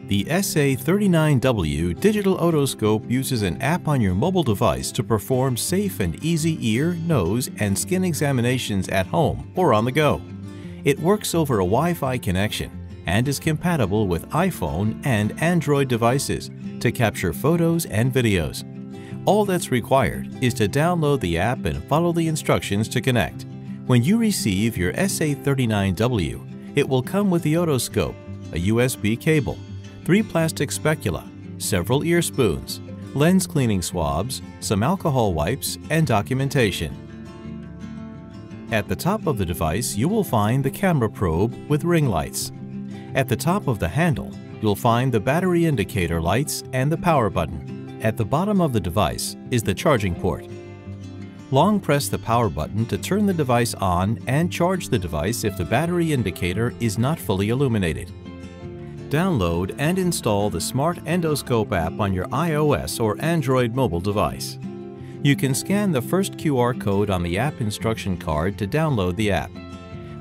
The SA39W Digital Otoscope uses an app on your mobile device to perform safe and easy ear, nose, and skin examinations at home or on the go. It works over a Wi-Fi connection and is compatible with iPhone and Android devices to capture photos and videos. All that's required is to download the app and follow the instructions to connect. When you receive your SA39W, it will come with the otoscope, a USB cable, 3 plastic specula, several ear spoons, lens cleaning swabs, some alcohol wipes, and documentation. At the top of the device, you will find the camera probe with ring lights. At the top of the handle, you'll find the battery indicator lights and the power button. At the bottom of the device is the charging port. Long press the power button to turn the device on and charge the device if the battery indicator is not fully illuminated. Download and install the Smart Endoscope app on your iOS or Android mobile device. You can scan the first QR code on the app instruction card to download the app.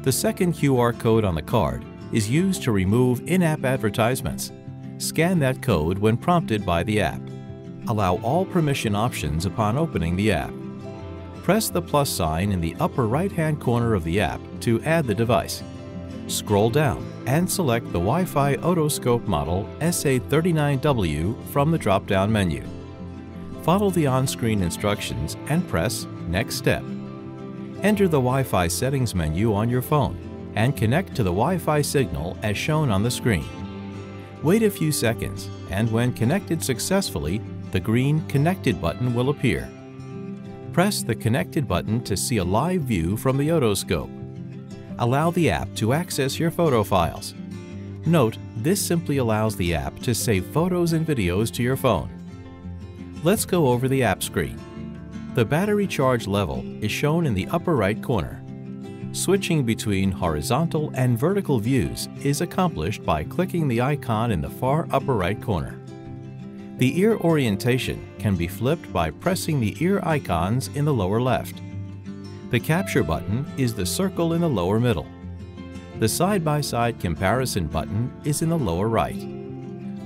The second QR code on the card is used to remove in-app advertisements. Scan that code when prompted by the app. Allow all permission options upon opening the app. Press the plus sign in the upper right-hand corner of the app to add the device. Scroll down and select the Wi-Fi otoscope model SA39W from the drop-down menu. Follow the on-screen instructions and press Next Step. Enter the Wi-Fi settings menu on your phone and connect to the Wi-Fi signal as shown on the screen. Wait a few seconds, and when connected successfully, the green Connected button will appear. Press the Connected button to see a live view from the otoscope. Allow the app to access your photo files. Note, this simply allows the app to save photos and videos to your phone. Let's go over the app screen. The battery charge level is shown in the upper right corner. Switching between horizontal and vertical views is accomplished by clicking the icon in the far upper right corner. The ear orientation can be flipped by pressing the ear icons in the lower left. The capture button is the circle in the lower middle. The side-by-side comparison button is in the lower right.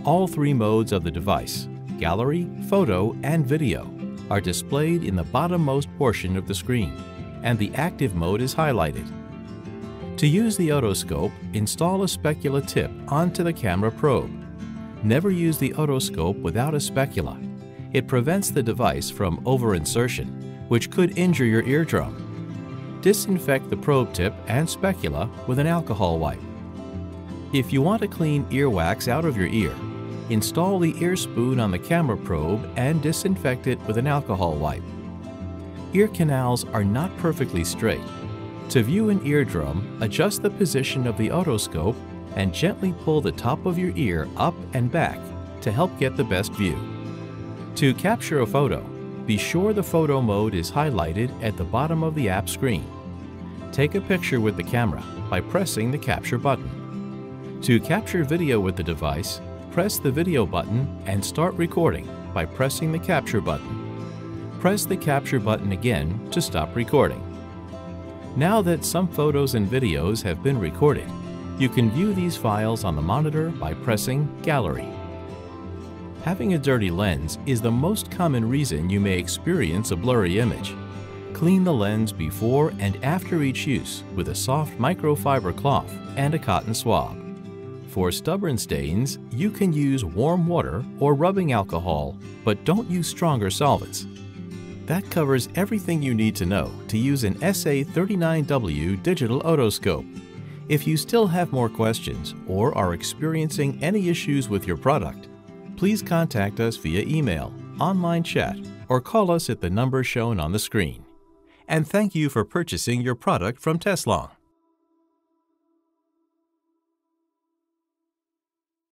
All 3 modes of the device, gallery, photo, and video, are displayed in the bottommost portion of the screen, and the active mode is highlighted. To use the otoscope, install a specula tip onto the camera probe. Never use the otoscope without a specula. It prevents the device from over-insertion, which could injure your eardrum. Disinfect the probe tip and specula with an alcohol wipe. If you want to clean earwax out of your ear, install the ear spoon on the camera probe and disinfect it with an alcohol wipe. Ear canals are not perfectly straight. To view an eardrum, adjust the position of the otoscope and gently pull the top of your ear up and back to help get the best view. To capture a photo, be sure the photo mode is highlighted at the bottom of the app screen. Take a picture with the camera by pressing the capture button. To capture video with the device, press the video button and start recording by pressing the capture button. Press the capture button again to stop recording. Now that some photos and videos have been recorded, you can view these files on the monitor by pressing Gallery. Having a dirty lens is the most common reason you may experience a blurry image. Clean the lens before and after each use with a soft microfiber cloth and a cotton swab. For stubborn stains, you can use warm water or rubbing alcohol, but don't use stronger solvents. That covers everything you need to know to use an SA39W digital otoscope. If you still have more questions or are experiencing any issues with your product, please contact us via email, online chat, or call us at the number shown on the screen. And thank you for purchasing your product from Teslong.